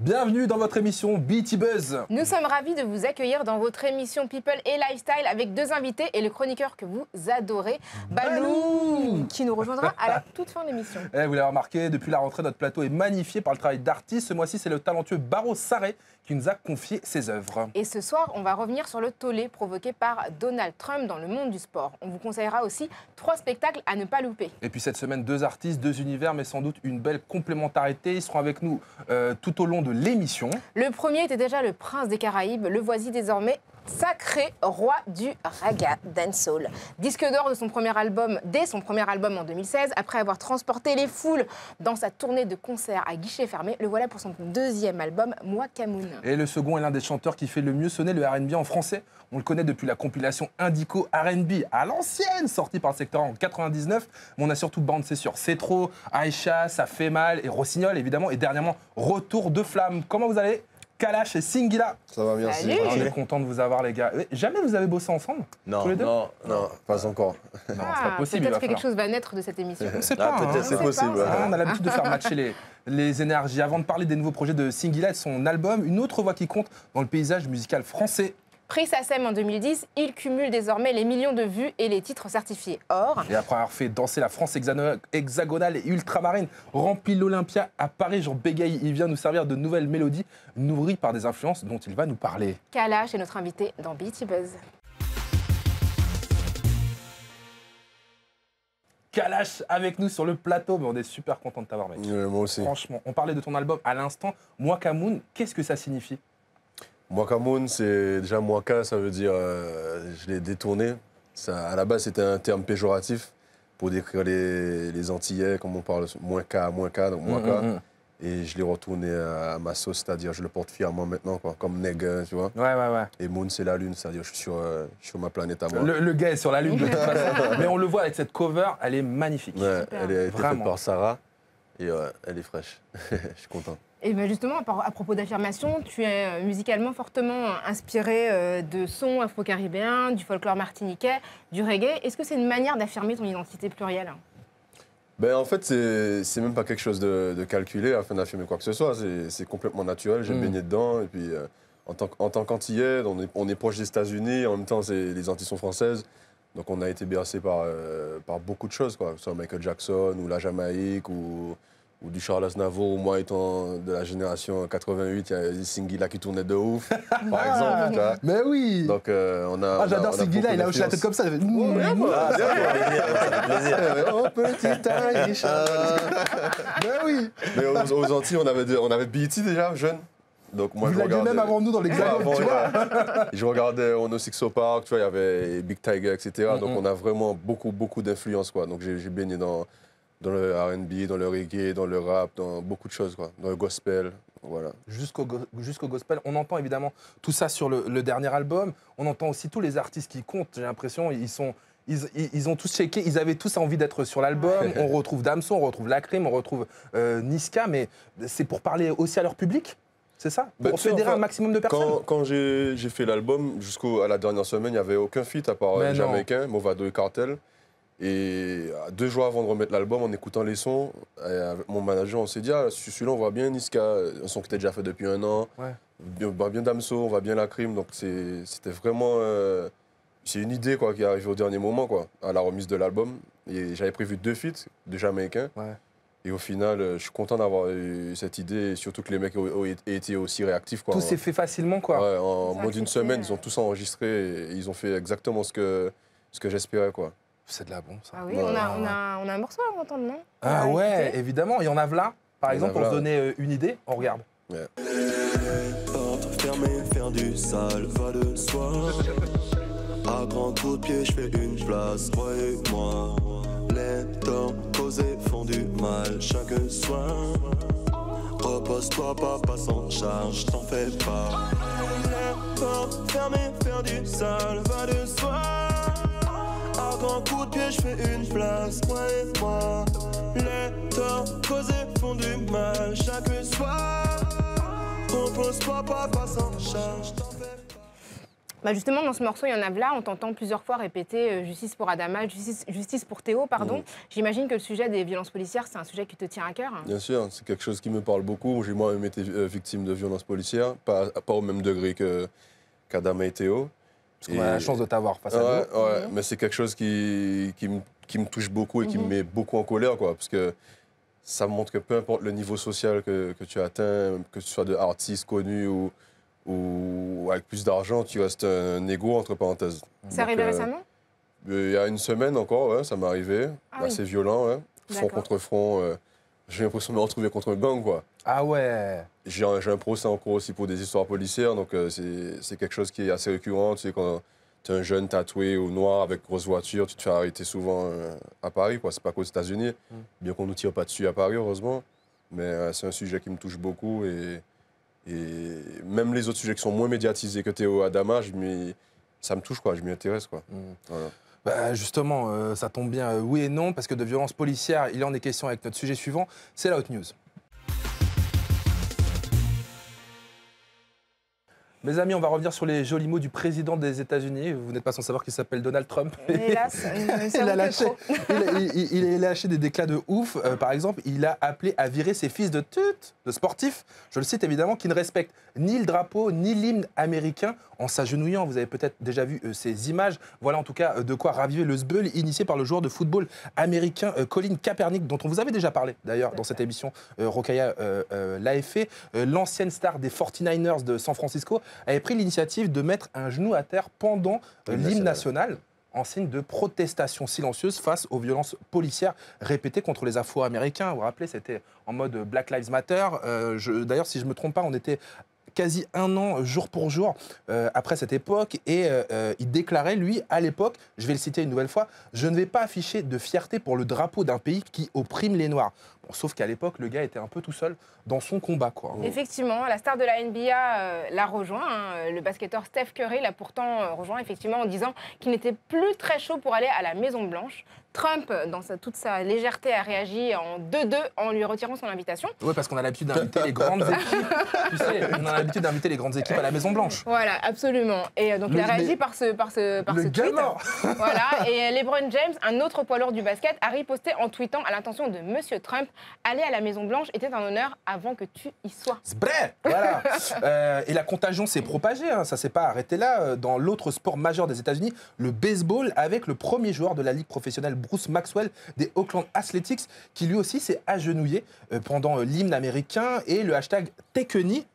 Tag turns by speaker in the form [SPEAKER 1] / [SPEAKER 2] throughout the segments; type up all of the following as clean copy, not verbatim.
[SPEAKER 1] Bienvenue dans votre émission BET Buzz.
[SPEAKER 2] Nous sommes ravis de vous accueillir dans votre émission People et Lifestyle avec deux invités et le chroniqueur que vous adorez, Balou, qui nous rejoindra à la toute fin de l'émission.
[SPEAKER 1] Vous l'avez remarqué, depuis la rentrée, notre plateau est magnifié par le travail d'artistes. Ce mois-ci, c'est le talentueux Baro Sarré qui nous a confié ses œuvres.
[SPEAKER 2] Et ce soir, on va revenir sur le tollé provoqué par Donald Trump dans le monde du sport. On vous conseillera aussi 3 spectacles à ne pas louper.
[SPEAKER 1] Et puis cette semaine, 2 artistes, 2 univers, mais sans doute une belle complémentarité. Ils seront avec nous tout au long de l'émission.
[SPEAKER 2] Le premier était déjà le prince des Caraïbes, le voici désormais sacré roi du raga dancehall. Disque d'or de son premier album, dès son premier album en 2016, après avoir transporté les foules dans sa tournée de concerts à guichet fermé, le voilà pour son deuxième album, Moi Kamoun.
[SPEAKER 1] Et le second est l'un des chanteurs qui fait le mieux sonner le R&B en français. On le connaît depuis la compilation Indico R&B à l'ancienne, sortie par le secteur en 99. Mais on a surtout bouncé sur C'est trop, Aïcha, Ça fait mal et Rossignol évidemment. Et dernièrement, Retour de flamme. Comment vous allez ? Kalash et Singila.
[SPEAKER 3] Ça va bien,
[SPEAKER 2] Salut.
[SPEAKER 1] Je suis content de vous avoir, les gars. Jamais vous avez bossé ensemble?
[SPEAKER 3] Non,
[SPEAKER 1] tous les deux?
[SPEAKER 3] non, pas encore.
[SPEAKER 1] Non, c'est pas possible.
[SPEAKER 2] Peut-être que quelque chose va naître de cette émission.
[SPEAKER 1] On sait pas.
[SPEAKER 3] Peut-être c'est possible.
[SPEAKER 1] On a l'habitude de faire matcher les énergies. Avant de parler des nouveaux projets de Singila et de son album, une autre voix qui compte dans le paysage musical français.
[SPEAKER 2] Pris SACEM en 2010, il cumule désormais les millions de vues et les titres certifiés or.
[SPEAKER 1] Et après avoir fait danser la France hexagonale et ultramarine, rempli l'Olympia à Paris, Jean bégaye, il vient nous servir de nouvelles mélodies nourries par des influences dont il va nous parler.
[SPEAKER 2] Kalash est notre invité dans BET Buzz.
[SPEAKER 1] Kalash avec nous sur le plateau, mais on est super content de t'avoir, mec.
[SPEAKER 3] Moi aussi.
[SPEAKER 1] Franchement, on parlait de ton album à l'instant. Moi Kamoun, qu'est-ce que ça signifie?
[SPEAKER 3] Mwakamoun, c'est déjà Mwaka, ça veut dire je l'ai détourné. Ça, à la base, c'était un terme péjoratif pour décrire les Antillais, comme on parle, moins K, donc Mwaka. Et je l'ai retourné à ma sauce, c'est-à-dire je le porte fièrement maintenant, quoi, comme nègre, tu vois.
[SPEAKER 1] Ouais.
[SPEAKER 3] Et Moon, c'est la lune, c'est-à-dire je suis sur ma planète à moi.
[SPEAKER 1] Le gars est sur la lune de toute façon. Mais on le voit avec cette cover, elle est magnifique.
[SPEAKER 3] Ouais, elle a été faite
[SPEAKER 1] Vraiment.
[SPEAKER 3] par Sarah et elle est fraîche. Je suis content.
[SPEAKER 2] Et bien justement, à propos d'affirmation, tu es musicalement fortement inspiré de sons afro-caribéens, du folklore martiniquais, du reggae. Est-ce que c'est une manière d'affirmer ton identité plurielle?
[SPEAKER 3] Ben, en fait, c'est même pas quelque chose de calculé afin d'affirmer quoi que ce soit. C'est complètement naturel. J'ai baigné dedans. Et puis, en tant qu'Antillais, on est proche des États-Unis. En même temps, les Antilles sont françaises. Donc, on a été bercé par beaucoup de choses, quoi. Que ce soit Michael Jackson ou la Jamaïque ou du Charles Aznavour. Moi, étant de la génération 88, il y a des Singila qui tournaient de ouf, par exemple. Tu vois.
[SPEAKER 1] Mais oui.
[SPEAKER 3] Donc, on a.
[SPEAKER 1] J'adore Singila, il a hoché la tête comme ça.
[SPEAKER 3] Oh, petite Aïcha. Mais oui. Mais aux Antilles, on avait BET déjà, jeune. Donc moi,
[SPEAKER 1] Vous l'aviez même avant nous dans l'Hexagone, tu vois.
[SPEAKER 3] Je regardais Ono Sixo Park, tu vois, il y avait Big Tiger, etc. Donc on a vraiment beaucoup d'influence, quoi. Donc j'ai baigné dans le R&B, dans le reggae, dans le rap, dans beaucoup de choses, quoi. Dans le gospel, voilà.
[SPEAKER 1] Jusqu'au gospel, on entend évidemment tout ça sur le dernier album. On entend aussi tous les artistes qui comptent. J'ai l'impression ils ont tous checké, ils avaient tous envie d'être sur l'album. On retrouve Damso, on retrouve Lacrim, on retrouve Niska, mais c'est pour parler aussi à leur public. C'est ça? Pour fédérer un maximum de personnes?
[SPEAKER 3] Quand j'ai fait l'album, jusqu'à la dernière semaine, il n'y avait aucun feat à part les Jamaïcains, Movado et Cartel. Et 2 jours avant de remettre l'album, en écoutant les sons, avec mon manager, on s'est dit, celui-là, on voit bien Niska, un son qui était déjà fait depuis 1 an. Ouais. Bien Damso, on voit bien Lacrim. Donc c'était vraiment... c'est une idée, quoi, qui est arrivée au dernier moment, quoi, à la remise de l'album. Et j'avais prévu 2 feats de Jamaïcains. Ouais. Et au final, je suis content d'avoir eu cette idée, et surtout que les mecs ont été aussi réactifs, quoi.
[SPEAKER 1] Tout s'est fait facilement, quoi.
[SPEAKER 3] Ouais, en moins d'1 semaine, ils ont tous enregistré et ils ont fait exactement ce que j'espérais, quoi.
[SPEAKER 1] C'est de la bombe, ça.
[SPEAKER 2] Ah oui, on a un morceau à entendre, non?
[SPEAKER 1] Ah ouais, évidemment. Il y en a là, par exemple, pour se donner une idée. On regarde.
[SPEAKER 3] Ouais.
[SPEAKER 4] Porte fermée, faire du sale va de soi. À grands coups de pied, je fais une place, croyez-moi. Les torts causés font du mal chaque soir. Repose-toi, papa s'en charge, t'en fais pas. Les portes fermées, faire du sale va de soi. À grands coups de pied, je fais une place, croyez-moi. Les torts causés font du mal chaque soir. Repose-toi, papa s'en charge, t'en fais pas.
[SPEAKER 2] Bah justement, dans ce morceau, il y en a là, on t'entend plusieurs fois répéter justice pour Adama, justice pour Théo, pardon. J'imagine que le sujet des violences policières, c'est un sujet qui te tient à cœur.
[SPEAKER 3] Bien sûr, c'est quelque chose qui me parle beaucoup. J'ai moi-même été victime de violences policières, pas au même degré qu'Adama et Théo.
[SPEAKER 1] Parce qu'on a la chance de t'avoir face à nous.
[SPEAKER 3] Ouais, mais c'est quelque chose qui me touche beaucoup et qui me met beaucoup en colère, quoi, parce que ça montre que peu importe le niveau social que tu atteins, que tu sois de artiste connu ou avec plus d'argent, tu restes un égo, entre parenthèses.
[SPEAKER 2] C'est arrivé récemment?
[SPEAKER 3] Il y a une semaine encore, ouais, ça m'est arrivé. Assez violent, ouais. Front contre front. J'ai l'impression de me retrouver contre un gang, quoi.
[SPEAKER 1] Ah ouais.
[SPEAKER 3] J'ai un procès en cours aussi pour des histoires policières, donc c'est quelque chose qui est assez récurrent. Tu sais, quand tu es un jeune tatoué ou noir avec grosse voiture, tu te fais arrêter souvent à Paris, quoi. C'est pas qu'aux États-Unis, bien qu'on nous tire pas dessus à Paris, heureusement. Mais c'est un sujet qui me touche beaucoup et même les autres sujets qui sont moins médiatisés que Théo Adama, ça me touche, quoi. Je m'y intéresse, quoi. Voilà.
[SPEAKER 1] Bah justement, ça tombe bien, oui et non, parce que de violences policières, il en est question avec notre sujet suivant, c'est la hot news. Mes amis, on va revenir sur les jolis mots du président des États-Unis. Vous n'êtes pas sans savoir qu'il s'appelle Donald Trump.
[SPEAKER 2] Hélas,
[SPEAKER 1] il a lâché des déclats de ouf. Par exemple, il a appelé à virer ses fils de sportifs, je le cite évidemment, qui ne respectent ni le drapeau, ni l'hymne américain en s'agenouillant. Vous avez peut-être déjà vu ces images. Voilà en tout cas de quoi raviver le sbeul initié par le joueur de football américain Colin Kaepernick, dont on vous avait déjà parlé d'ailleurs dans cette émission. Rokhaya l'a fait. L'ancienne star des 49ers de San Francisco avait pris l'initiative de mettre un genou à terre pendant l'hymne national en signe de protestation silencieuse face aux violences policières répétées contre les Afro-Américains. Vous vous rappelez, c'était en mode Black Lives Matter. D'ailleurs, si je ne me trompe pas, on était quasi un an, jour pour jour, après cette époque. Et il déclarait, lui, à l'époque, je vais le citer une nouvelle fois, « Je ne vais pas afficher de fierté pour le drapeau d'un pays qui opprime les Noirs ». Bon, sauf qu'à l'époque, le gars était un peu tout seul dans son combat, quoi.
[SPEAKER 2] Effectivement, la star de la NBA l'a rejoint. Le basketteur Steph Curry l'a pourtant rejoint, effectivement, en disant qu'il n'était plus très chaud pour aller à la Maison-Blanche. Trump, dans toute sa légèreté, a réagi en 2-2 en lui retirant son invitation.
[SPEAKER 1] Oui, parce qu'on a l'habitude d'inviter les grandes équipes. Tu sais, on a l'habitude d'inviter les grandes équipes à la Maison-Blanche.
[SPEAKER 2] Voilà, absolument. Et donc, il a réagi par ce tweet. Voilà. Et LeBron James, un autre poids lourd du basket, a riposté en tweetant à l'intention de Monsieur Trump, aller à la Maison-Blanche était un honneur avant que tu y sois.
[SPEAKER 1] C'est vrai, voilà. Et la contagion s'est propagée, hein, ça ne s'est pas arrêté là. Dans l'autre sport majeur des États-Unis, le baseball, avec le premier joueur de la ligue professionnelle, Bruce Maxwell, des Oakland Athletics, qui lui aussi s'est agenouillé pendant l'hymne américain, et le hashtag Tekeni,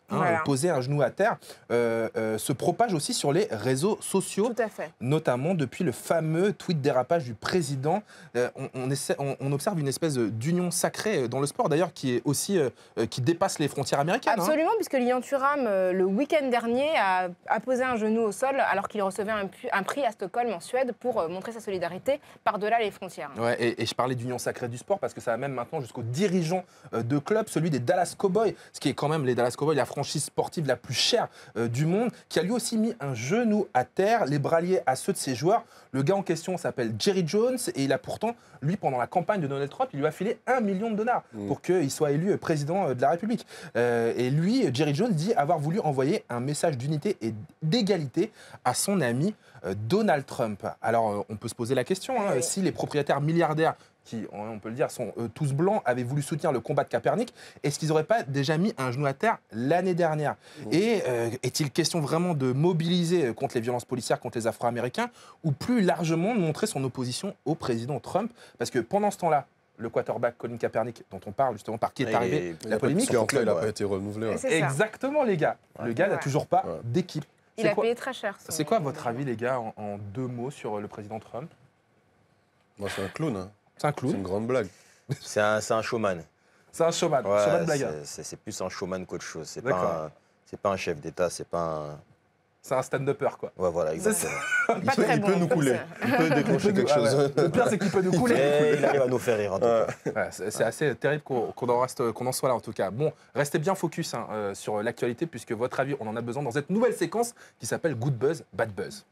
[SPEAKER 1] poser un genou à terre, se propage aussi sur les réseaux sociaux.
[SPEAKER 2] Tout à fait.
[SPEAKER 1] Notamment depuis le fameux tweet dérapage du président. On observe une espèce d'union sacrée dans le sport, d'ailleurs, qui est aussi qui dépasse les frontières américaines.
[SPEAKER 2] Absolument, puisque Lilian Thuram, le week-end dernier, a posé un genou au sol alors qu'il recevait un prix à Stockholm, en Suède, pour montrer sa solidarité par-delà les frontières.
[SPEAKER 1] Ouais, et je parlais d'union sacrée du sport parce que ça va même maintenant jusqu'aux dirigeants de clubs, celui des Dallas Cowboys, ce qui est quand même les Dallas Cowboys, la franchise sportive la plus chère du monde, qui a lui aussi mis un genou à terre, les bras liés à ceux de ses joueurs. Le gars en question s'appelle Jerry Jones, et il a pourtant, lui, pendant la campagne de Donald Trump, il lui a filé $1 million pour qu'il soit élu président de la République. Et lui, Jerry Jones, dit avoir voulu envoyer un message d'unité et d'égalité à son ami Donald Trump. Alors, on peut se poser la question, si les propriétaires milliardaires qui, on peut le dire, sont tous blancs, avaient voulu soutenir le combat de Kaepernick, est-ce qu'ils n'auraient pas déjà mis un genou à terre l'année dernière? Et est-il question vraiment de mobiliser contre les violences policières contre les Afro-Américains, ou plus largement de montrer son opposition au président Trump? Parce que pendant ce temps-là, le quarterback Colin Kaepernick, dont on parle justement, par qui est arrivé la polémique,
[SPEAKER 3] il n'a pas été renouvelé.
[SPEAKER 1] Exactement, les gars. Le gars n'a toujours pas d'équipe.
[SPEAKER 2] Il a payé très cher.
[SPEAKER 1] C'est quoi votre avis, les gars, en 2 mots sur le président Trump?
[SPEAKER 3] Moi, c'est un clown. Hein.
[SPEAKER 1] C'est un clown.
[SPEAKER 3] C'est une grande blague.
[SPEAKER 5] C'est un showman.
[SPEAKER 1] C'est un showman.
[SPEAKER 5] Ouais,
[SPEAKER 1] showman blagueur.
[SPEAKER 5] C'est plus un showman qu'autre chose. C'est pas un chef d'État, c'est pas un...
[SPEAKER 1] C'est un stand-upper, quoi.
[SPEAKER 5] Ouais, voilà, exactement.
[SPEAKER 3] Il peut nous couler. Il peut déclencher quelque chose.
[SPEAKER 1] Le pire, c'est qu'il peut nous couler.
[SPEAKER 5] Il arrive à nous faire rire, en tout cas.
[SPEAKER 1] C'est assez terrible qu'on en soit là, en tout cas. Bon, restez bien focus sur l'actualité, puisque votre avis, on en a besoin dans cette nouvelle séquence qui s'appelle Good Buzz, Bad Buzz.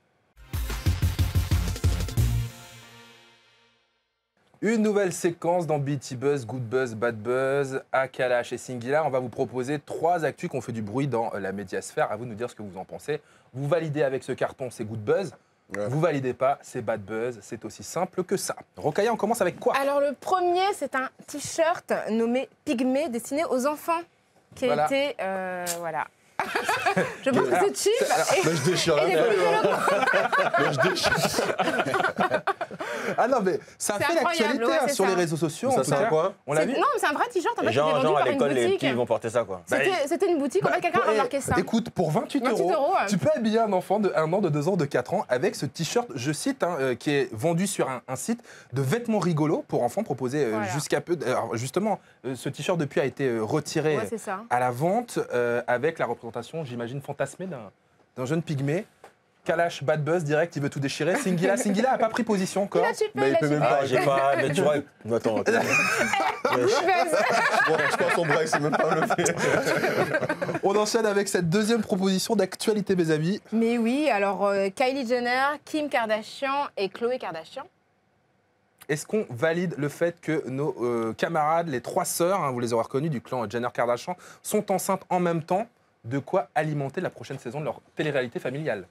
[SPEAKER 1] Une nouvelle séquence dans BET Buzz, Good Buzz, Bad Buzz, à Kalash et Singila. On va vous proposer 3 actus qui ont fait du bruit dans la médiasphère. À vous de nous dire ce que vous en pensez. Vous validez avec ce carton, c'est Good Buzz.
[SPEAKER 3] Ouais.
[SPEAKER 1] Vous validez pas, c'est Bad Buzz. C'est aussi simple que ça. Rokhaya, on commence avec quoi?
[SPEAKER 2] Alors le premier, c'est un t-shirt nommé Pygmée, destiné aux enfants, qui a été... voilà. Je pense que c'est cheap.
[SPEAKER 3] Mais je déchire
[SPEAKER 2] et
[SPEAKER 3] la
[SPEAKER 2] des
[SPEAKER 3] Mais je déchire.
[SPEAKER 1] Ah non, mais ça a
[SPEAKER 2] C'est
[SPEAKER 1] fait
[SPEAKER 2] incroyable,
[SPEAKER 1] l'actualité
[SPEAKER 2] ouais, c'est
[SPEAKER 1] sur
[SPEAKER 2] ça.
[SPEAKER 1] les réseaux sociaux.
[SPEAKER 3] Ça
[SPEAKER 1] en tout
[SPEAKER 3] sert à
[SPEAKER 1] cas.
[SPEAKER 3] quoi?
[SPEAKER 1] On l'a vu.
[SPEAKER 2] Non, mais c'est un vrai t-shirt en fait
[SPEAKER 5] Et
[SPEAKER 2] qui était
[SPEAKER 5] genre,
[SPEAKER 2] vendu
[SPEAKER 5] à
[SPEAKER 2] par une
[SPEAKER 5] l'école, les
[SPEAKER 2] boutique.
[SPEAKER 5] petits, ils vont porter ça, quoi.
[SPEAKER 2] C'était une boutique, en fait, quelqu'un a remarqué ça.
[SPEAKER 1] Écoute, pour 28
[SPEAKER 2] 28
[SPEAKER 1] €,
[SPEAKER 2] €,
[SPEAKER 1] tu peux habiller un enfant de 1 an, de 2 ans, de 4 ans avec ce t-shirt, je cite, qui est vendu sur un site de vêtements rigolos pour enfants proposé
[SPEAKER 2] Voilà.
[SPEAKER 1] jusqu'à peu. Alors justement, ce t-shirt depuis a été retiré
[SPEAKER 2] Ouais, c'est ça.
[SPEAKER 1] à la vente avec la représentation, j'imagine, fantasmée d'un jeune pygmée. Kalash, Bad Buzz, direct, il veut tout déchirer. Singila a pas pris position encore.
[SPEAKER 2] Il a chipé,
[SPEAKER 3] Mais
[SPEAKER 2] il a
[SPEAKER 3] il peut même
[SPEAKER 2] chipé.
[SPEAKER 5] Ah, j'ai pas. Mais tu vois. Attends.
[SPEAKER 3] Je prends son bras, c'est même pas levé.
[SPEAKER 1] On enchaîne avec cette deuxième proposition d'actualité, mes amis.
[SPEAKER 2] Mais oui, alors Kylie Jenner, Kim Kardashian et Khloé Kardashian.
[SPEAKER 1] Est-ce qu'on valide le fait que nos camarades, les 3 sœurs, hein, vous les aurez reconnues, du clan Jenner-Kardashian, sont enceintes en même temps? De quoi alimenter la prochaine saison de leur télé-réalité familiale?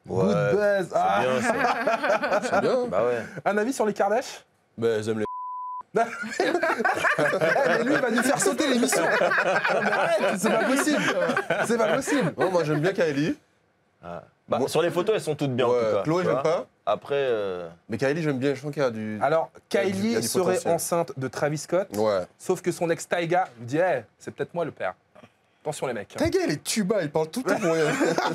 [SPEAKER 5] Ouais,
[SPEAKER 1] Good Buzz. Ah,
[SPEAKER 5] bien, ça.
[SPEAKER 3] C'est bien.
[SPEAKER 5] Bah ouais.
[SPEAKER 1] un avis sur les Kardashians?
[SPEAKER 3] Ben, j'aime les.
[SPEAKER 1] Mais lui, il va nous faire sauter l'émission. Non, mais arrête, c'est pas possible. C'est pas possible.
[SPEAKER 3] Non, moi j'aime bien Kylie.
[SPEAKER 5] Ah. Bah,
[SPEAKER 3] Moi-
[SPEAKER 5] sur les photos, elles sont toutes bien, en tout cas.
[SPEAKER 3] Chloé,
[SPEAKER 5] tu
[SPEAKER 3] j'aime
[SPEAKER 5] vois.
[SPEAKER 3] pas.
[SPEAKER 5] Après.
[SPEAKER 3] Mais Kylie, j'aime bien. Je trouve qu'il y a du.
[SPEAKER 1] Alors,
[SPEAKER 3] Il y a
[SPEAKER 1] Kylie
[SPEAKER 3] du
[SPEAKER 1] serait
[SPEAKER 3] potentiel.
[SPEAKER 1] enceinte de Travis Scott,
[SPEAKER 3] Ouais.
[SPEAKER 1] sauf que son ex Tyga lui dit hey, c'est peut-être moi le père. Attention les mecs.
[SPEAKER 3] Ta gueule, il est tuba, il parle tout le temps pour rien.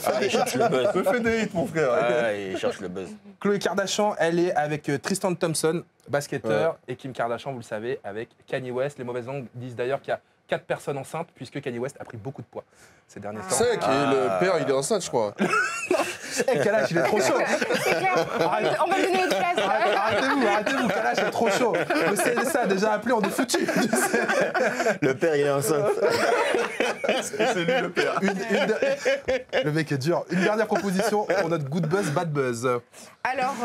[SPEAKER 5] Ah, il cherche le buzz.
[SPEAKER 3] Me fais des hits, mon frère.
[SPEAKER 5] Ouais, il cherche le buzz.
[SPEAKER 1] Khloé Kardashian, elle est avec Tristan Thompson, basketteur, et Kim Kardashian, vous le savez, avec Kanye West. Les mauvaises langues disent d'ailleurs qu'il y a 4 personnes enceintes, puisque Kanye West a pris beaucoup de poids ces derniers temps.
[SPEAKER 3] 5 et le père, il est enceinte, je crois.
[SPEAKER 1] Eh, Kalash, il est trop chaud.
[SPEAKER 2] C'est clair. On va lui donner une place.
[SPEAKER 1] Arrêtez-vous, Kalash est trop chaud. Le CNSA a déjà appelé, on est foutu.
[SPEAKER 5] Le père, il est enceinte.
[SPEAKER 3] C'est lui le père.
[SPEAKER 1] Le mec est dur. Une dernière proposition pour notre Good Buzz, Bad Buzz.
[SPEAKER 2] Alors,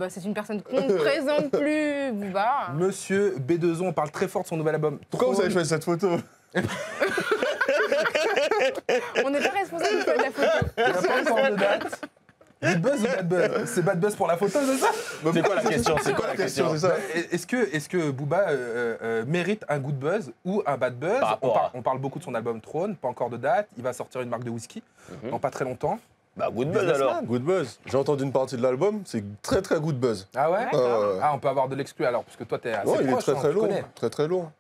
[SPEAKER 2] c'est une personne qu'on ne présente plus, Booba.
[SPEAKER 1] Monsieur B2O, on parle très fort de son nouvel album.
[SPEAKER 3] Pourquoi vous avez
[SPEAKER 1] Trône.
[SPEAKER 3] choisi cette photo?
[SPEAKER 2] On n'est pas responsable de la photo.
[SPEAKER 1] Il n'y a pas encore de date. Good Buzz ou Bad Buzz? C'est Bad Buzz pour la photo, c'est ça?
[SPEAKER 5] C'est quoi la question? C'est quoi la question?
[SPEAKER 3] C'est ça.
[SPEAKER 1] Est-ce que Booba mérite un Good Buzz ou un Bad Buzz?
[SPEAKER 5] Par rapport à-
[SPEAKER 1] On parle beaucoup de son album Trône, pas encore de date. Il va sortir une marque de whisky dans pas très longtemps.
[SPEAKER 5] Bah, good buzz
[SPEAKER 1] Businessman.
[SPEAKER 5] alors.
[SPEAKER 3] Good buzz. J'ai entendu une partie de l'album, c'est très très good buzz.
[SPEAKER 1] Ah ouais?
[SPEAKER 2] D'accord.
[SPEAKER 1] Ah, on peut avoir de l'exclu alors, parce que toi, t'es assez
[SPEAKER 3] Ouais, il est
[SPEAKER 1] proche,
[SPEAKER 3] très
[SPEAKER 1] hein,
[SPEAKER 3] très
[SPEAKER 1] tu
[SPEAKER 3] lourd.
[SPEAKER 1] connais.
[SPEAKER 3] Très très lourd.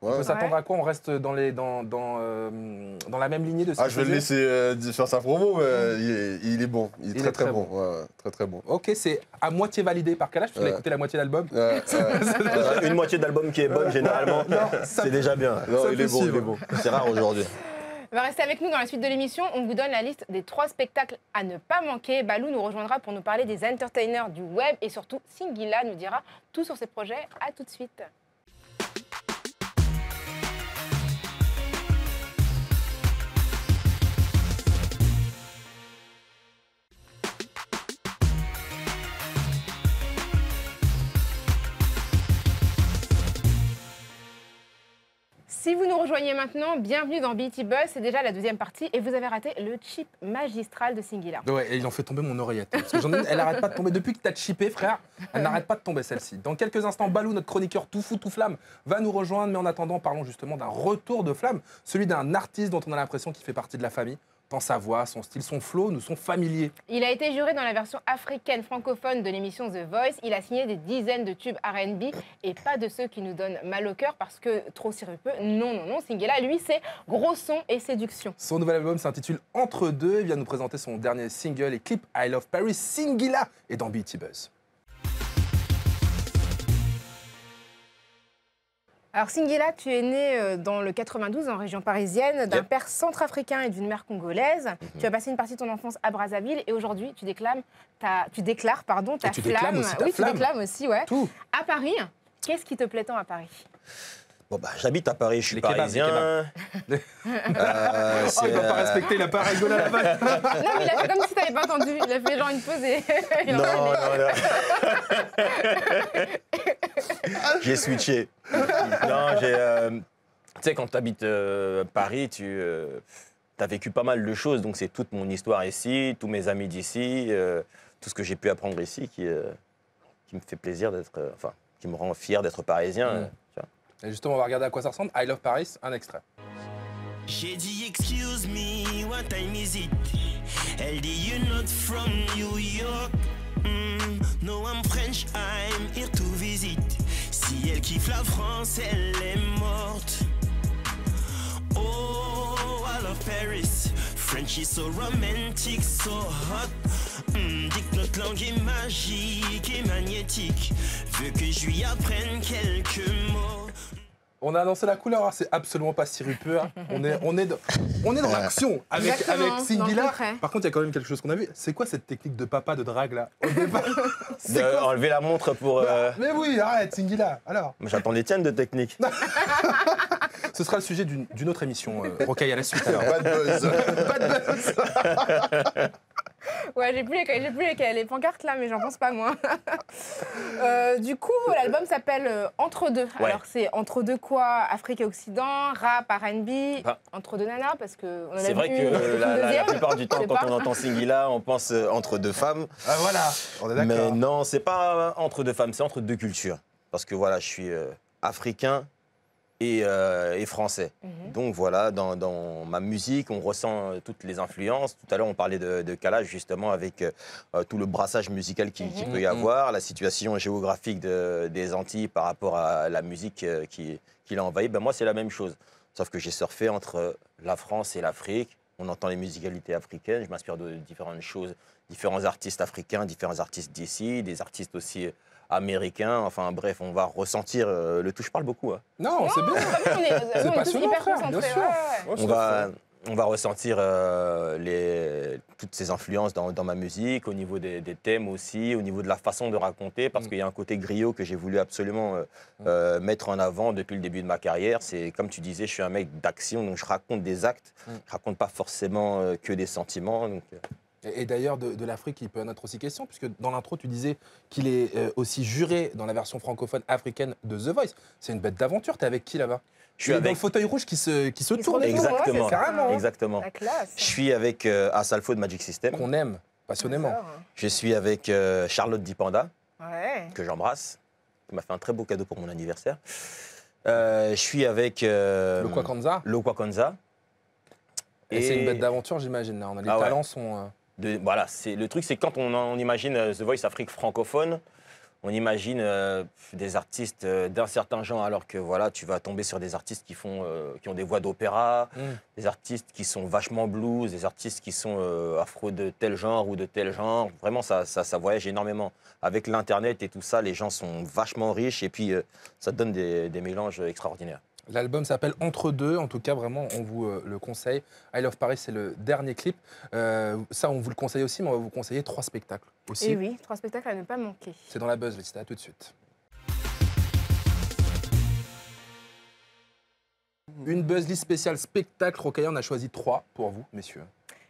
[SPEAKER 1] On peut
[SPEAKER 3] Ouais.
[SPEAKER 1] s'attendre à quoi? On reste dans la même lignée de ce
[SPEAKER 3] Ah,
[SPEAKER 1] qu'il
[SPEAKER 3] je vais le
[SPEAKER 1] faisait?
[SPEAKER 3] laisser faire sa promo, mais il est bon. Il est très très bon. Ouais, ouais, très très bon.
[SPEAKER 1] Ok, c'est à moitié validé par Kalash, parce que tu as
[SPEAKER 3] Ouais.
[SPEAKER 1] écouté la moitié de l'album.
[SPEAKER 5] Une moitié d'album qui est bonne, généralement,
[SPEAKER 1] ça-
[SPEAKER 5] c'est déjà bien.
[SPEAKER 3] Non,
[SPEAKER 1] Ça
[SPEAKER 3] il
[SPEAKER 1] peut
[SPEAKER 3] est bon, il
[SPEAKER 1] suivre.
[SPEAKER 3] est bon.
[SPEAKER 5] C'est rare aujourd'hui.
[SPEAKER 2] Va rester avec nous dans la suite de l'émission. On vous donne la liste des 3 spectacles à ne pas manquer. Balou nous rejoindra pour nous parler des entertainers du web et surtout Singila nous dira tout sur ses projets. À tout de suite. Si vous nous rejoignez maintenant, bienvenue dans BET Buzz. C'est déjà la deuxième partie et vous avez raté le chip magistral de Singila.
[SPEAKER 1] Ouais, et il en fait tomber mon oreillette. Parce que j'en ai une, elle arrête pas de tomber. Depuis que t'as chippé, frère, elle n'arrête pas de tomber celle-ci. Dans quelques instants, Balou, notre chroniqueur tout fou, tout flamme, va nous rejoindre. Mais en attendant, parlons justement d'un retour de flamme. Celui d'un artiste dont on a l'impression qu'il fait partie de la famille. Tant sa voix, son style, son flow nous sont familiers.
[SPEAKER 2] Il a été juré dans la version africaine francophone de l'émission The Voice. Il a signé des dizaines de tubes R&B et pas de ceux qui nous donnent mal au cœur parce que trop sirupeux. Non, non, non. Singila, lui, c'est gros son et séduction.
[SPEAKER 1] Son nouvel album s'intitule Entre deux. Il vient nous présenter son dernier single et clip I Love Paris. Singila est dans BET Buzz.
[SPEAKER 2] Alors Singila, tu es né dans le 92 en région parisienne, d'un
[SPEAKER 5] Yep.
[SPEAKER 2] père centrafricain et d'une mère congolaise. Tu as passé une partie de ton enfance à Brazzaville et aujourd'hui tu déclares ta
[SPEAKER 1] tu déclames
[SPEAKER 2] flamme.
[SPEAKER 1] aussi ta
[SPEAKER 2] oui,
[SPEAKER 1] flamme.
[SPEAKER 2] tu déclames aussi, ouais.
[SPEAKER 1] Tout.
[SPEAKER 2] À Paris, qu'est-ce qui te plaît tant à Paris?
[SPEAKER 5] Bon, bah, j'habite à Paris, je suis
[SPEAKER 1] Les kebabs,
[SPEAKER 5] parisien.
[SPEAKER 1] Oh, il va pas respecter, il a pas rigolé à la vanne.
[SPEAKER 2] Non, mais il a fait comme si tu n'avais pas entendu. Il a fait genre une pause et il
[SPEAKER 5] Non,
[SPEAKER 2] enchaînait.
[SPEAKER 5] non, non. J'ai switché. Non, tu sais, quand tu habites Paris, tu as vécu pas mal de choses. Donc, c'est toute mon histoire ici, tous mes amis d'ici, tout ce que j'ai pu apprendre ici qui me fait plaisir d'être. Enfin, qui me rend fier d'être parisien. Tu vois.
[SPEAKER 1] Et justement, on va regarder à quoi ça ressemble. I Love Paris, un extrait.
[SPEAKER 6] J'ai dit excuse me, what time is it? Elle dit you're not from New York. No, I'm French, I'm here to visit. Si elle kiffe la France, elle est morte. Oh, I love Paris. French is so romantic, so hot. Dit que notre langue est magique et magnétique. Veux que je lui apprenne quelques mots.
[SPEAKER 1] On a annoncé la couleur, hein, c'est absolument pas sirupeux. Hein. On est dans l'action avec Singila. Par contre, il y a quand même quelque chose qu'on a vu. C'est quoi cette technique de papa de drague là au départ?
[SPEAKER 5] Enlever la montre pour.
[SPEAKER 1] Mais oui, arrête, Singila. Alors.
[SPEAKER 5] J'attends les tiennes de technique.
[SPEAKER 1] Ce sera le sujet d'une autre émission. Rocaille à la suite alors.
[SPEAKER 3] Pas de buzz.
[SPEAKER 1] Pas de buzz.
[SPEAKER 2] Ouais, j'ai plus les pancartes là, mais j'en pense pas moi. Du coup, l'album s'appelle Entre deux.
[SPEAKER 5] Ouais.
[SPEAKER 2] Alors c'est entre deux quoi? Afrique et Occident, rap, R&B, entre deux nanas parce que on en a
[SPEAKER 5] C'est vrai
[SPEAKER 2] vu
[SPEAKER 5] que la plupart du temps,
[SPEAKER 2] Je sais
[SPEAKER 5] quand
[SPEAKER 2] pas.
[SPEAKER 5] on entend Singila, on pense entre deux femmes.
[SPEAKER 1] Ah voilà, on est
[SPEAKER 5] Mais
[SPEAKER 1] d'accord.
[SPEAKER 5] non, c'est pas entre deux femmes, c'est entre deux cultures. Parce que voilà, je suis africain et français. Donc voilà, dans ma musique, on ressent toutes les influences. Tout à l'heure, on parlait de Kalash, justement, avec tout le brassage musical qu'il peut y avoir, la situation géographique des Antilles par rapport à la musique qui l'a envahi. Ben, moi, c'est la même chose. Sauf que j'ai surfé entre la France et l'Afrique. On entend les musicalités africaines. Je m'inspire de différentes choses, différents artistes africains, différents artistes d'ici, des artistes aussi américains. Enfin bref, on va ressentir le tout. Je parle beaucoup. Hein.
[SPEAKER 1] Non, c'est bien.
[SPEAKER 2] On est tous
[SPEAKER 1] passionnant,
[SPEAKER 2] hyper
[SPEAKER 1] frère,
[SPEAKER 2] concentrés.
[SPEAKER 1] bien sûr.
[SPEAKER 2] Ouais.
[SPEAKER 5] On va ressentir toutes ces influences dans ma musique, au niveau des thèmes aussi, au niveau de la façon de raconter, parce qu'il y a un côté griot que j'ai voulu absolument mettre en avant depuis le début de ma carrière. C'est comme tu disais, je suis un mec d'action, donc je raconte des actes, je raconte pas forcément que des sentiments. Donc,
[SPEAKER 1] Et d'ailleurs, de l'Afrique, il peut en être aussi question, puisque dans l'intro, tu disais qu'il est aussi juré dans la version francophone africaine de The Voice. C'est une bête d'aventure. T'es avec qui là-bas?
[SPEAKER 5] je suis
[SPEAKER 1] Il est dans
[SPEAKER 5] avec...
[SPEAKER 1] le fauteuil rouge qui se tourne.
[SPEAKER 2] retourne,
[SPEAKER 5] Exactement,
[SPEAKER 2] ouais, c'est
[SPEAKER 1] carrément.
[SPEAKER 5] exactement.
[SPEAKER 2] La classe.
[SPEAKER 5] Je suis avec Asalfo de Magic System.
[SPEAKER 1] Qu'on aime passionnément.
[SPEAKER 2] D'accord.
[SPEAKER 5] Je suis avec Charlotte Dipanda,
[SPEAKER 2] Ouais.
[SPEAKER 5] que j'embrasse, qui m'a fait un très beau cadeau pour mon anniversaire. Je suis avec
[SPEAKER 1] Le Kwakanza.
[SPEAKER 5] Lokwa Kanza.
[SPEAKER 1] Et c'est une bête d'aventure, j'imagine. Là. Les
[SPEAKER 5] Ah ouais.
[SPEAKER 1] talents sont.
[SPEAKER 5] Voilà, le truc, c'est quand on imagine The Voice Afrique francophone, on imagine des artistes d'un certain genre, alors que voilà, tu vas tomber sur des artistes qui ont des voix d'opéra, des artistes qui sont vachement blues, des artistes qui sont afro de tel genre ou de tel genre. Vraiment, ça voyage énormément. Avec l'Internet et tout ça, les gens sont vachement riches et puis ça donne des mélanges extraordinaires.
[SPEAKER 1] L'album s'appelle Entre deux. En tout cas, vraiment, on vous le conseille. I Love Paris, c'est le dernier clip. Ça, on vous le conseille aussi, mais on va vous conseiller 3 spectacles aussi.
[SPEAKER 2] Et oui, 3 spectacles à ne pas manquer.
[SPEAKER 1] C'est dans la buzz, Laetitia. À tout de suite. Une buzz list spéciale spectacle. Rocaille, on a choisi 3 pour vous, messieurs.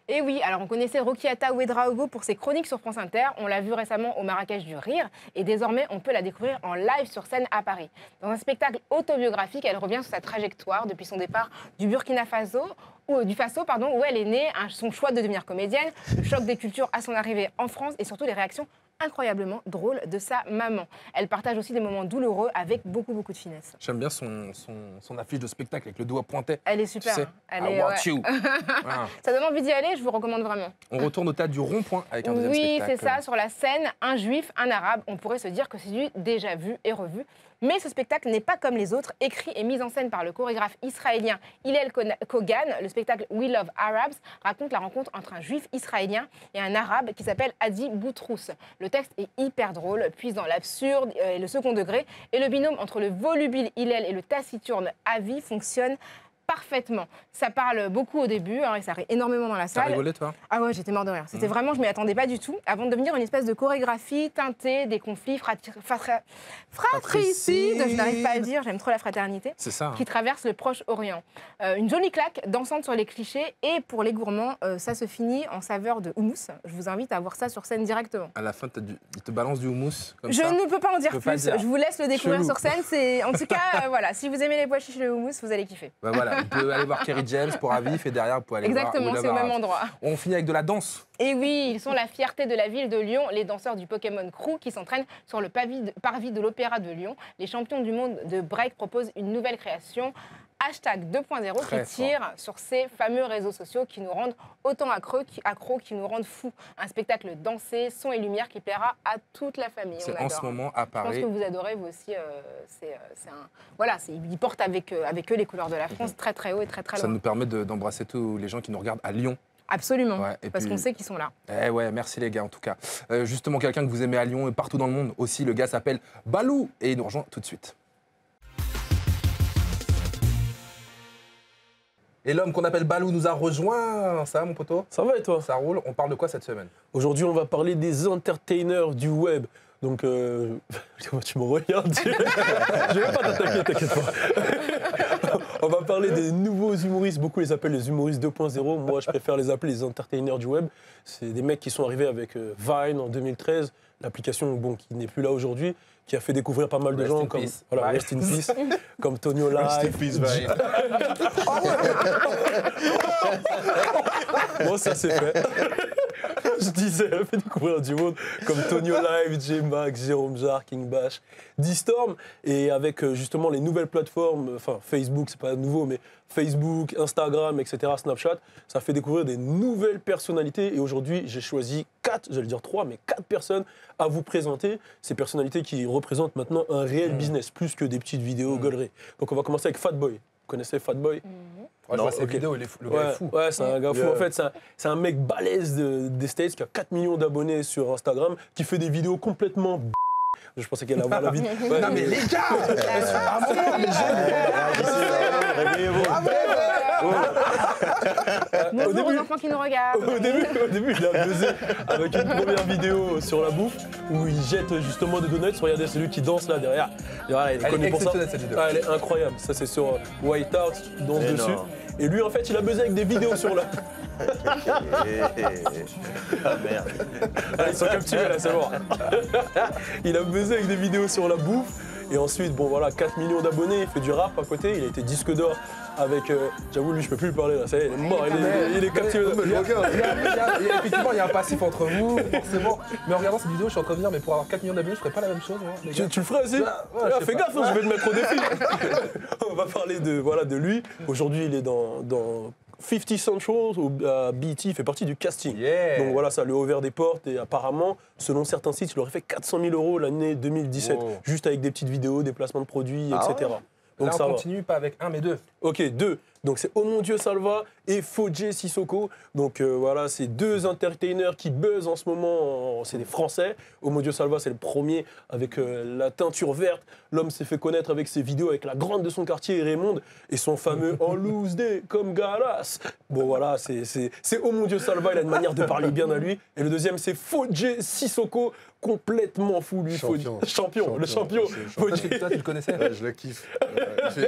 [SPEAKER 2] Et oui, alors on connaissait Rokiata Ouedraogo pour ses chroniques sur France Inter. On l'a vu récemment au Marrakech du Rire. Et désormais, on peut la découvrir en live sur scène à Paris. Dans un spectacle autobiographique, elle revient sur sa trajectoire depuis son départ du Burkina Faso, où elle est née, son choix de devenir comédienne, le choc des cultures à son arrivée en France et surtout les réactions incroyablement drôles de sa maman. Elle partage aussi des moments douloureux avec beaucoup de finesse.
[SPEAKER 1] J'aime bien son affiche de spectacle avec le doigt pointé.
[SPEAKER 2] Elle est super.
[SPEAKER 1] Tu sais,
[SPEAKER 2] Elle
[SPEAKER 1] I
[SPEAKER 2] est,
[SPEAKER 1] want
[SPEAKER 2] ouais.
[SPEAKER 1] you. Voilà.
[SPEAKER 2] Ça donne envie d'y aller, je vous recommande vraiment.
[SPEAKER 1] On retourne au théâtre du Rond-Point avec un deuxième
[SPEAKER 2] Oui,
[SPEAKER 1] spectacle.
[SPEAKER 2] c'est ça, sur la scène, un juif, un arabe. On pourrait se dire que c'est du déjà vu et revu. Mais ce spectacle n'est pas comme les autres, écrit et mis en scène par le chorégraphe israélien Hillel Kogan. Le spectacle We Love Arabs raconte la rencontre entre un juif israélien et un arabe qui s'appelle Hadi Boutrous. Le texte est hyper drôle, puise dans l'absurde et le second degré. Et le binôme entre le volubile Hillel et le taciturne Avi fonctionne parfaitement. Ça parle beaucoup au début, hein, et ça rit énormément dans la
[SPEAKER 1] T'as
[SPEAKER 2] salle.
[SPEAKER 1] rigolé, toi?
[SPEAKER 2] Ah ouais, j'étais mort de rire. C'était vraiment, je m'y attendais pas du tout. Avant de devenir une espèce de chorégraphie teintée des conflits fratricides, je n'arrive pas à le dire, j'aime trop la fraternité,
[SPEAKER 1] C'est ça. Hein.
[SPEAKER 2] qui traverse le Proche-Orient. Une jolie claque, dansante sur les clichés, et pour les gourmands, ça se finit en saveur de houmous. Je vous invite à voir ça sur scène directement.
[SPEAKER 1] À la fin, il te balance du houmous comme
[SPEAKER 2] Je
[SPEAKER 1] ça.
[SPEAKER 2] ne peux pas en dire
[SPEAKER 1] peux pas
[SPEAKER 2] plus,
[SPEAKER 1] dire.
[SPEAKER 2] je vous laisse le découvrir
[SPEAKER 1] Chelou.
[SPEAKER 2] sur scène. En tout cas, voilà, si vous aimez les pois chiches et le houmous, vous allez kiffer.
[SPEAKER 1] Bah voilà, vous pouvez aller voir Kerry James pour Avif et derrière, vous pouvez aller
[SPEAKER 2] Exactement,
[SPEAKER 1] voir
[SPEAKER 2] c'est au
[SPEAKER 1] William
[SPEAKER 2] même
[SPEAKER 1] Arad.
[SPEAKER 2] endroit.
[SPEAKER 1] On finit avec de la danse.
[SPEAKER 2] Et oui, ils sont la fierté de la ville de Lyon, les danseurs du Pokémon Crew qui s'entraînent sur le parvis de l'Opéra de Lyon. Les champions du monde de break proposent une nouvelle création, hashtag 2.0,
[SPEAKER 1] Très
[SPEAKER 2] qui tire sur ces fameux réseaux sociaux qui nous rendent autant accros, qui nous rendent fous. Un spectacle dansé, son et lumière qui plaira à toute la famille.
[SPEAKER 1] C'est
[SPEAKER 2] On
[SPEAKER 1] en ce
[SPEAKER 2] adore.
[SPEAKER 1] moment à
[SPEAKER 2] Je pense
[SPEAKER 1] Paris.
[SPEAKER 2] que vous adorez, vous aussi. Voilà, ils portent avec eux les couleurs de la France très très haut et très très
[SPEAKER 1] Ça
[SPEAKER 2] loin.
[SPEAKER 1] nous permet d'embrasser tous les gens qui nous regardent à Lyon.
[SPEAKER 2] Absolument,
[SPEAKER 1] Ouais, et
[SPEAKER 2] parce
[SPEAKER 1] puis-
[SPEAKER 2] qu'on sait qu'ils sont là.
[SPEAKER 1] Eh ouais, merci les gars en tout cas. Justement, quelqu'un que vous aimez à Lyon et partout dans le monde aussi, le gars s'appelle Balou et il nous rejoint tout de suite. Et l'homme qu'on appelle Balou nous a rejoint. Ça va mon poteau?
[SPEAKER 7] Ça va et toi?
[SPEAKER 1] Ça roule. On parle de quoi cette semaine?
[SPEAKER 7] Aujourd'hui, on va parler des entertainers du web. Donc, tu me regardes. Je vais pas t'attaquer, t'inquiète pas. On va parler des nouveaux humoristes. Beaucoup les appellent les humoristes 2.0. Moi, je préfère les appeler les entertainers du web. C'est des mecs qui sont arrivés avec Vine en 2013, l'application qui n'est plus là aujourd'hui, qui a fait découvrir pas mal de
[SPEAKER 1] Rest
[SPEAKER 7] gens
[SPEAKER 1] in
[SPEAKER 7] comme
[SPEAKER 1] peace.
[SPEAKER 7] voilà,
[SPEAKER 1] Ouais.
[SPEAKER 7] Rest in Peace, comme Tonio Live. Bon, ça c'est fait. Je disais, elle a fait découvrir du monde comme Tonio Live, J-Max, Jérôme Jarre, King Bash, D-Storm. Et avec justement les nouvelles plateformes, enfin Facebook, c'est pas nouveau, mais Facebook, Instagram, etc., Snapchat, ça fait découvrir des nouvelles personnalités. Et aujourd'hui, j'ai choisi 4, j'allais dire 3, mais 4 personnes à vous présenter. Ces personnalités qui représentent maintenant un réel business, plus que des petites vidéos gauleries. Donc on va commencer avec Fatboy. Vous connaissez Fatboy?
[SPEAKER 1] Ouais, je
[SPEAKER 7] Non,
[SPEAKER 1] vois ces
[SPEAKER 7] ok.
[SPEAKER 1] vidéos, le gars est fou.
[SPEAKER 7] Ouais, c'est un gars fou.
[SPEAKER 3] Yeah.
[SPEAKER 7] En fait, c'est un mec balèze des States qui a 4 millions d'abonnés sur Instagram, qui fait des vidéos complètement Je pensais qu'elle allait avoir la vie. Ouais,
[SPEAKER 1] Non mais les gars, à un moment, les
[SPEAKER 5] Réveillez-vous.
[SPEAKER 2] Bonjour aux enfants qui nous regardent.
[SPEAKER 7] Au début, il a buzzé avec une première vidéo sur la bouffe où il jette justement des donuts. Regardez celui qui danse là derrière. Et voilà, il est
[SPEAKER 1] Elle
[SPEAKER 7] connu
[SPEAKER 1] est
[SPEAKER 7] pour ça.
[SPEAKER 1] exceptionnelle, cette vidéo.
[SPEAKER 7] Ah, elle est incroyable. Ça, c'est sur White House, il danse
[SPEAKER 5] Mais
[SPEAKER 7] dessus.
[SPEAKER 5] non.
[SPEAKER 7] Et lui, en fait, il a buzzé avec des vidéos sur la.
[SPEAKER 5] Ah merde.
[SPEAKER 7] Ah, ils sont captivés là, c'est bon. Il a buzzé avec des vidéos sur la bouffe. Et ensuite, bon voilà, 4 millions d'abonnés, il fait du rap à côté, il a été disque d'or avec. J'avoue, lui, je peux plus lui parler là, ça y est, il est mort, il est captivé.
[SPEAKER 1] Effectivement, il y a un passif entre vous, forcément. Mais en regardant cette vidéo, je suis en train de dire, mais pour avoir 4 millions d'abonnés, je ferais pas la même chose, moi, les gars.
[SPEAKER 7] Tu le ferais aussi
[SPEAKER 1] Ouais, je sais
[SPEAKER 7] fais
[SPEAKER 1] pas.
[SPEAKER 7] gaffe, hein, je vais te mettre au défi. On va parler de lui. Aujourd'hui, il est dans 50 Central, à BET, il fait partie du casting.
[SPEAKER 1] Yeah.
[SPEAKER 7] Donc voilà, ça lui a ouvert des portes et apparemment, selon certains sites, il aurait fait 400 000 € l'année 2017,
[SPEAKER 1] Wow.
[SPEAKER 7] juste avec des petites vidéos, des placements de produits,
[SPEAKER 5] Ah
[SPEAKER 7] etc.
[SPEAKER 5] ouais.
[SPEAKER 7] Donc
[SPEAKER 1] Là,
[SPEAKER 7] ça
[SPEAKER 1] on
[SPEAKER 7] va.
[SPEAKER 1] continue, pas avec 1, mais 2.
[SPEAKER 7] Ok, 2. Donc c'est Oh mon Dieu Salva et Fodje Sissoko. Donc voilà, c'est 2 entertainers qui buzzent en ce moment. C'est des Français. Oh mon Dieu Salva, c'est le premier avec la teinture verte. L'homme s'est fait connaître avec ses vidéos avec la grande de son quartier, Raymond, et son fameux En loose day comme Galas. Bon voilà, c'est Oh mon Dieu Salva, il a une manière de parler bien à lui. Et le deuxième, c'est Fodje Sissoko, complètement fou lui.
[SPEAKER 3] Champion.
[SPEAKER 7] Champion, le champion.
[SPEAKER 3] C'est
[SPEAKER 1] Toi,
[SPEAKER 7] Fodje.
[SPEAKER 1] tu le connaissais?
[SPEAKER 3] Ouais, je le kiffe.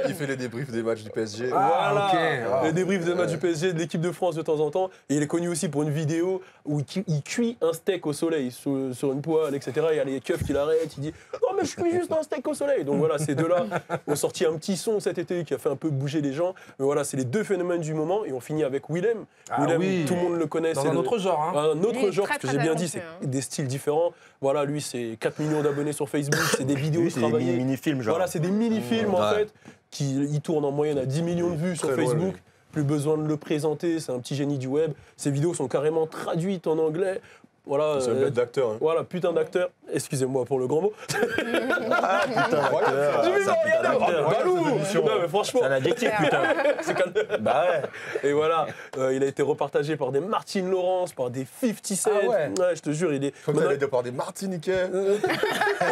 [SPEAKER 3] Il fait les débriefs des matchs du PSG.
[SPEAKER 1] Ah,
[SPEAKER 7] Voilà,
[SPEAKER 1] ok. Ah.
[SPEAKER 7] les débriefs de match du PSG, de l'équipe de France de temps en temps. Et il est connu aussi pour une vidéo où il cuit un steak au soleil sur une poêle, etc. Il y a les keufs qui l'arrêtent, il dit « Non mais je cuis juste un steak au soleil !» Donc voilà, ces deux-là ont sorti un petit son cet été qui a fait un peu bouger les gens. Mais voilà, c'est les 2 phénomènes du moment. Et on finit avec Willem.
[SPEAKER 1] Ah
[SPEAKER 7] Willem,
[SPEAKER 1] oui.
[SPEAKER 7] tout le monde le connaît.
[SPEAKER 1] Dans
[SPEAKER 7] c'est
[SPEAKER 1] un
[SPEAKER 7] le-
[SPEAKER 1] autre genre, hein.
[SPEAKER 7] un autre
[SPEAKER 2] Lui,
[SPEAKER 7] genre,
[SPEAKER 2] très,
[SPEAKER 7] parce que
[SPEAKER 2] très
[SPEAKER 7] j'ai bien dit,
[SPEAKER 2] talentueux,
[SPEAKER 7] c'est des styles différents. Voilà, lui, c'est 4 millions d'abonnés sur Facebook, c'est des vidéos
[SPEAKER 5] Lui, c'est des
[SPEAKER 7] travaillées.
[SPEAKER 5] mini-films, genre.
[SPEAKER 7] Voilà, c'est des mini-films en
[SPEAKER 5] Ouais.
[SPEAKER 7] fait, qui tournent en moyenne à 10 millions de vues sur
[SPEAKER 3] Très loin,
[SPEAKER 7] Facebook.
[SPEAKER 3] lui.
[SPEAKER 7] Plus besoin de le présenter, c'est un petit génie du web. Ces vidéos sont carrément traduites en anglais. Voilà,
[SPEAKER 3] C'est une bête d'acteur. Hein.
[SPEAKER 7] voilà, putain d'acteur. Excusez-moi pour le grand mot.
[SPEAKER 5] Ah, putain d'acteur.
[SPEAKER 7] J'ai vu
[SPEAKER 5] ça,
[SPEAKER 7] ça,
[SPEAKER 5] putain
[SPEAKER 7] regardez,
[SPEAKER 5] d'acteur.
[SPEAKER 7] Balou. Non mais franchement,
[SPEAKER 5] C'est un adjectif, putain.
[SPEAKER 7] c'est calme.
[SPEAKER 5] Bah ouais.
[SPEAKER 7] Et voilà, il a été repartagé par des Martine Lawrence, par des 50 Cent.
[SPEAKER 1] Ah ouais.
[SPEAKER 7] Je te jure, il est.
[SPEAKER 3] Comme
[SPEAKER 7] Maintenant-
[SPEAKER 3] elle est de par des Martiniquais.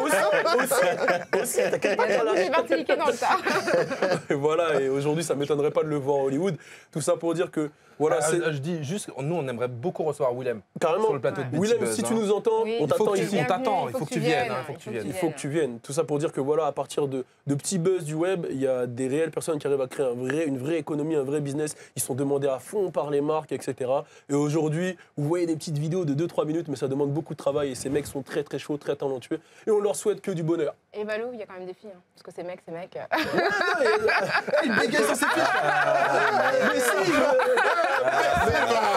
[SPEAKER 7] Aussi,
[SPEAKER 5] Aussi, t'inquiète
[SPEAKER 2] Il y
[SPEAKER 5] pas.
[SPEAKER 2] a des Martiniquais dans le tas.
[SPEAKER 7] Et voilà, et aujourd'hui, ça m'étonnerait pas de le voir à Hollywood. Tout ça pour dire que, voilà, c'est
[SPEAKER 1] Je dis juste, nous, on aimerait beaucoup recevoir Willem
[SPEAKER 7] carrément.
[SPEAKER 1] sur le plateau de Betty
[SPEAKER 7] Willem,
[SPEAKER 1] Buzz,
[SPEAKER 7] si tu
[SPEAKER 1] hein.
[SPEAKER 7] nous entends,
[SPEAKER 2] Oui.
[SPEAKER 7] on
[SPEAKER 1] Il faut
[SPEAKER 7] t'attend
[SPEAKER 1] que tu
[SPEAKER 7] ici.
[SPEAKER 1] on t'attend,
[SPEAKER 2] Il faut que tu viennes,
[SPEAKER 1] il faut que tu viennes.
[SPEAKER 7] Il faut que tu viennes. Tout ça pour dire que voilà, à partir de petits buzz du web, il y a des réelles personnes qui arrivent à créer une vraie économie, un vrai business. Ils sont demandés à fond par les marques, etc. Et aujourd'hui, vous voyez des petites vidéos de 2-3 minutes, mais ça demande beaucoup de travail. Et ces mecs sont très très chauds, très talentueux. Et on leur souhaite que du bonheur.
[SPEAKER 2] Et Balou, il y a quand même des filles. Hein. Parce que ces mecs.
[SPEAKER 1] Il bégaye sur ses pieds.
[SPEAKER 7] Mais si,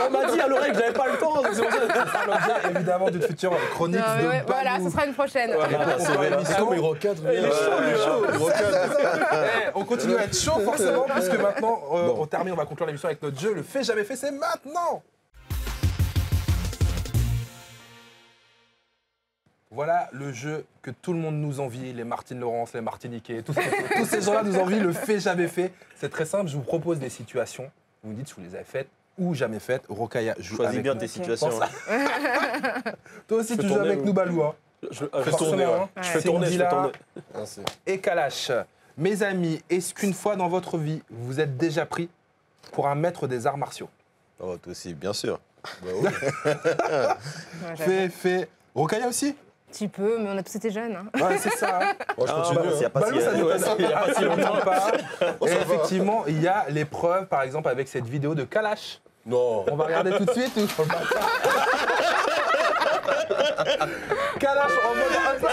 [SPEAKER 7] on m'a dit à l'oreille que j'avais pas le temps. Donc c'est pour ça.
[SPEAKER 1] Ça sera l'objet, évidemment, d'une future chronique
[SPEAKER 2] Non, mais
[SPEAKER 1] de
[SPEAKER 2] ouais, voilà,
[SPEAKER 1] Balou.
[SPEAKER 2] ce sera une prochaine.
[SPEAKER 3] Comme il recadre,
[SPEAKER 7] Il est chaud.
[SPEAKER 3] il recadre.
[SPEAKER 1] On continue à être chaud forcément, puisque maintenant, on termine, on va conclure l'émission avec notre jeu. Le fait jamais fait, c'est maintenant. Voilà le jeu que tout le monde nous envie, les Martine Laurence, les Martiniquais, tous ces gens-là nous envient, le fait jamais fait. C'est très simple, je vous propose des situations, vous me dites si vous les avez faites ou jamais faites. Rokhaya joue
[SPEAKER 5] Choisis
[SPEAKER 1] avec
[SPEAKER 5] bien
[SPEAKER 1] nous.
[SPEAKER 5] tes situations.
[SPEAKER 1] Pense Toi aussi,
[SPEAKER 7] Je
[SPEAKER 1] tu
[SPEAKER 7] fais
[SPEAKER 1] joues
[SPEAKER 7] tourner,
[SPEAKER 1] avec
[SPEAKER 7] oui.
[SPEAKER 1] nous, Balou. Hein.
[SPEAKER 7] Je
[SPEAKER 3] Fais tourner, ouais.
[SPEAKER 7] Je fais tourner.
[SPEAKER 1] Singila
[SPEAKER 3] Merci.
[SPEAKER 1] et Kalash. Mes amis, est-ce qu'une fois dans votre vie, vous êtes déjà pris pour un maître des arts martiaux?
[SPEAKER 5] Oh, toi aussi, bien sûr.
[SPEAKER 1] Fait. Rokhaya aussi?
[SPEAKER 2] Tu peux, mais on a tous été jeunes. Hein.
[SPEAKER 1] Ouais, c'est ça. Hein.
[SPEAKER 3] Moi, je continue.
[SPEAKER 5] il y a pas
[SPEAKER 1] Balou, ça
[SPEAKER 5] si-
[SPEAKER 1] nous
[SPEAKER 5] ouais,
[SPEAKER 1] passe
[SPEAKER 5] il y a pas si longtemps.
[SPEAKER 1] pas. Et
[SPEAKER 3] ça va.
[SPEAKER 1] effectivement, il y a les preuves, par exemple, avec cette vidéo de Kalash.
[SPEAKER 3] Non.
[SPEAKER 1] On va regarder tout de suite. Kalash en mode un peu.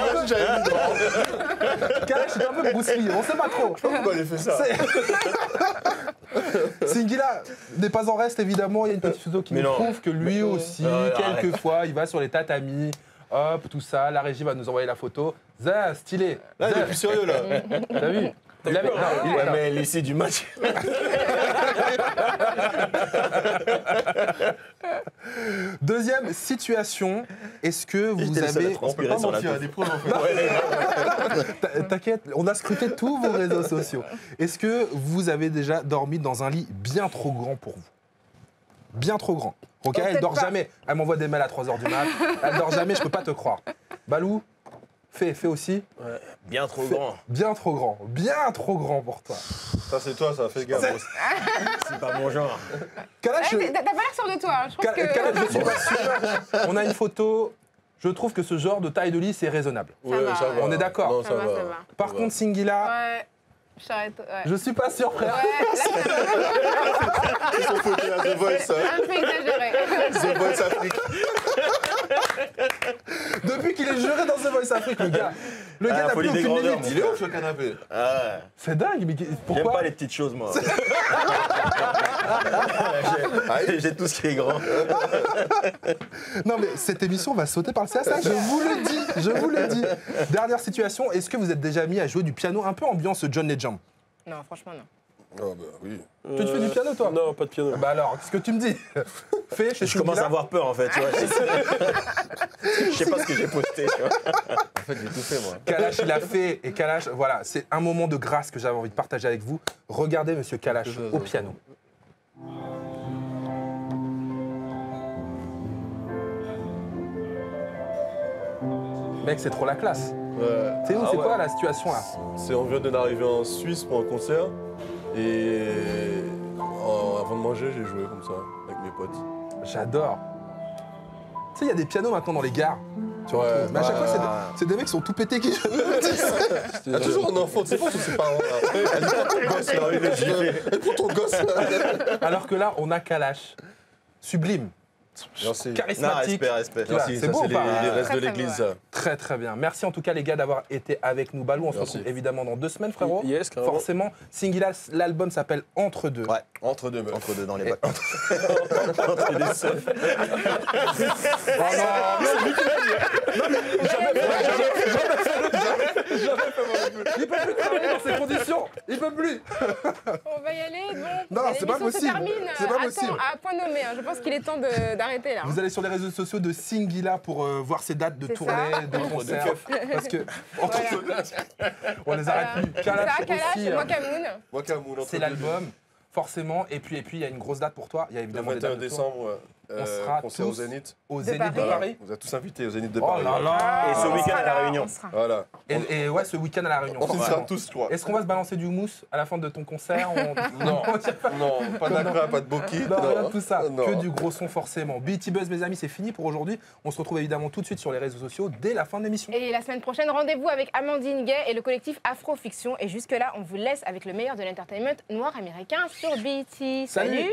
[SPEAKER 1] Kalash, c'est un peu Bruce Lee, on sait pas trop.
[SPEAKER 3] Pourquoi il fait ça?
[SPEAKER 1] Singila n'est pas en reste, évidemment. Il y a une petite photo qui
[SPEAKER 5] Mais
[SPEAKER 1] nous
[SPEAKER 5] non.
[SPEAKER 1] prouve que lui aussi, quelquefois, il va sur les tatamis. Hop, tout ça. La régie va nous envoyer la photo. Ça, stylé.
[SPEAKER 3] Là, il est plus sérieux, là.
[SPEAKER 1] T'as vu? Il avait- non, il-
[SPEAKER 5] Ouais,
[SPEAKER 1] non.
[SPEAKER 5] mais l'essai du match.
[SPEAKER 1] Deuxième situation, est-ce que vous
[SPEAKER 5] J'étais le seul à
[SPEAKER 1] avez...
[SPEAKER 5] transpirer sur la
[SPEAKER 3] Il y a
[SPEAKER 5] touffe.
[SPEAKER 3] des preuves, en fait.
[SPEAKER 1] T'inquiète, on a scruté tous vos réseaux sociaux. Est-ce que vous avez déjà dormi dans un lit bien trop grand pour vous? Bien trop grand. Ok, elle
[SPEAKER 2] peut-être
[SPEAKER 1] dort
[SPEAKER 2] pas.
[SPEAKER 1] jamais. Elle m'envoie des mails à 3h du mat. Elle dort jamais, je peux pas te croire. Balou, fais aussi.
[SPEAKER 5] Bien trop grand.
[SPEAKER 1] Bien trop grand. Bien trop grand pour toi.
[SPEAKER 3] Ça, c'est toi, ça. Fais gaffe.
[SPEAKER 5] C'est pas mon genre.
[SPEAKER 1] Kalash,
[SPEAKER 2] T'as pas l'air sûr de toi. Hein. Je pense que.
[SPEAKER 1] Kalash, je suis pas sûr. On a une photo. Je trouve que ce genre de taille de lit, c'est raisonnable.
[SPEAKER 3] Ouais,
[SPEAKER 2] va,
[SPEAKER 3] ça
[SPEAKER 2] ouais.
[SPEAKER 3] va.
[SPEAKER 1] On est d'accord.
[SPEAKER 3] Non,
[SPEAKER 2] Ça va, ça va.
[SPEAKER 1] Par
[SPEAKER 3] Ça
[SPEAKER 1] contre,
[SPEAKER 3] va.
[SPEAKER 1] Singila,
[SPEAKER 2] Ouais. J'arrête. Ouais.
[SPEAKER 1] je suis pas sûr, frère.
[SPEAKER 2] Ouais, là, c'est
[SPEAKER 3] Ils sont foutus à The Voice,
[SPEAKER 2] un peu exagéré.
[SPEAKER 3] The Voice Afrique.
[SPEAKER 1] Depuis qu'il est juré dans The Voice Afrique, le gars n'a
[SPEAKER 5] folie
[SPEAKER 1] plus
[SPEAKER 5] des
[SPEAKER 1] aucune
[SPEAKER 5] grandeurs,
[SPEAKER 1] limite.
[SPEAKER 3] Il est où, ce canapé?
[SPEAKER 5] Ah,
[SPEAKER 1] C'est dingue, mais
[SPEAKER 5] j'aime
[SPEAKER 1] pourquoi
[SPEAKER 5] pas les petites choses, moi. J'ai tout ce qui est grand.
[SPEAKER 1] Non, mais cette émission va sauter par le CSA, je vous le dis, je vous le dis. Dernière situation, est-ce que vous êtes déjà mis à jouer du piano un peu ambiance John Legend?
[SPEAKER 2] Non, franchement, non.
[SPEAKER 3] Oh, bah oui.
[SPEAKER 1] Tu fais du piano, toi?
[SPEAKER 7] Non, pas de piano.
[SPEAKER 1] Bah alors, qu'est-ce que tu me dis? Fais, chez
[SPEAKER 5] Je commence à avoir peur, en fait, tu vois. Je sais pas ce que j'ai posté, tu vois.
[SPEAKER 3] En fait, j'ai tout fait, moi.
[SPEAKER 1] Kalash, il a fait, et Kalash, voilà, c'est un moment de grâce que j'avais envie de partager avec vous. Regardez Monsieur Kalash au piano. Mec, c'est trop la classe.
[SPEAKER 3] Ouais.
[SPEAKER 1] C'est où,
[SPEAKER 3] Ah
[SPEAKER 1] c'est
[SPEAKER 3] ouais.
[SPEAKER 1] quoi la situation là?
[SPEAKER 3] On vient d'arriver en Suisse pour un concert. Et avant de manger, j'ai joué comme ça, avec mes potes.
[SPEAKER 1] J'adore. Tu sais, il y a des pianos maintenant dans les gares. Tu vois,
[SPEAKER 3] Ouais.
[SPEAKER 1] mais à chaque fois,
[SPEAKER 3] Ouais.
[SPEAKER 1] c'est des mecs qui sont tout pétés qui jouent.
[SPEAKER 3] Il y a toujours un enfant, c'est pas tous ses parents. Là. Elle prend ton gosse, là. Elle prend ton gosse, là.
[SPEAKER 1] Alors que là, on a Kalash. Sublime.
[SPEAKER 3] Merci.
[SPEAKER 5] Non,
[SPEAKER 1] Charismatique.
[SPEAKER 5] respect.
[SPEAKER 1] Voilà,
[SPEAKER 3] Merci,
[SPEAKER 1] c'est
[SPEAKER 3] ça,
[SPEAKER 1] beau
[SPEAKER 3] c'est
[SPEAKER 1] ou pas
[SPEAKER 3] les restes
[SPEAKER 2] Très,
[SPEAKER 3] de
[SPEAKER 2] très
[SPEAKER 3] l'église,
[SPEAKER 2] beau,
[SPEAKER 3] ça.
[SPEAKER 1] Très très bien. Merci en tout cas les gars d'avoir été avec nous. Balou, on se
[SPEAKER 3] Merci.
[SPEAKER 1] retrouve évidemment dans 2 semaines, frérot.
[SPEAKER 7] Yes, carrément.
[SPEAKER 1] Forcément, Singila, l'album s'appelle Entre deux.
[SPEAKER 5] Ouais,
[SPEAKER 3] Entre deux meufs.
[SPEAKER 5] entre deux dans les bacs. Entre des seufs.
[SPEAKER 1] Il peut plus travailler dans ces conditions. Il peut plus.
[SPEAKER 2] On va y aller. Bon,
[SPEAKER 1] Non, c'est pas
[SPEAKER 2] l'émission se
[SPEAKER 1] possible.
[SPEAKER 2] termine,
[SPEAKER 1] C'est pas
[SPEAKER 2] attends,
[SPEAKER 1] possible.
[SPEAKER 2] à point nommé. Hein. Je pense qu'il est temps d'arrêter là.
[SPEAKER 1] Vous allez sur les réseaux sociaux de Singila pour voir ses dates de
[SPEAKER 2] C'est
[SPEAKER 1] tournée,
[SPEAKER 2] ça.
[SPEAKER 1] de concerts. Parce que on les arrête plus.
[SPEAKER 2] Ça,
[SPEAKER 1] Kalash
[SPEAKER 2] Kalash,
[SPEAKER 1] aussi,
[SPEAKER 2] moi, Camoun.
[SPEAKER 3] Wakamoun, entre
[SPEAKER 1] c'est
[SPEAKER 3] deux.
[SPEAKER 1] l'album. Forcément, et puis il y a une grosse date pour toi. Il y a
[SPEAKER 3] Le
[SPEAKER 1] évidemment des
[SPEAKER 3] 21
[SPEAKER 1] dates de tour.
[SPEAKER 3] décembre,
[SPEAKER 1] On sera
[SPEAKER 3] concert
[SPEAKER 1] tous
[SPEAKER 3] au Zénith.
[SPEAKER 1] au
[SPEAKER 2] de
[SPEAKER 1] Zénith de
[SPEAKER 2] Paris.
[SPEAKER 1] Paris.
[SPEAKER 3] Vous êtes tous invités au Zénith de
[SPEAKER 1] Oh
[SPEAKER 3] Paris.
[SPEAKER 1] là là.
[SPEAKER 5] Et ce
[SPEAKER 2] On
[SPEAKER 5] week-end
[SPEAKER 2] sera
[SPEAKER 5] à La
[SPEAKER 2] là,
[SPEAKER 5] Réunion.
[SPEAKER 2] on sera.
[SPEAKER 3] Voilà.
[SPEAKER 1] Et ouais, ce week-end à La Réunion.
[SPEAKER 3] On y sera
[SPEAKER 1] forcément.
[SPEAKER 3] tous, je crois.
[SPEAKER 1] Est-ce qu'on va se balancer du mousse à la fin de ton concert?
[SPEAKER 3] Non, non, pas d'acra, pas de boki.
[SPEAKER 1] Non, rien de tout ça.
[SPEAKER 3] Non.
[SPEAKER 1] Que du gros son forcément. BET Buzz, mes amis, c'est fini pour aujourd'hui. On se retrouve évidemment tout de suite sur les réseaux sociaux dès la fin de l'émission.
[SPEAKER 2] Et la semaine prochaine, rendez-vous avec Amandine Gay et le collectif Afrofiction. Et jusque-là, on vous laisse avec le meilleur de l'entertainment noir américain sur BET.
[SPEAKER 1] Salut.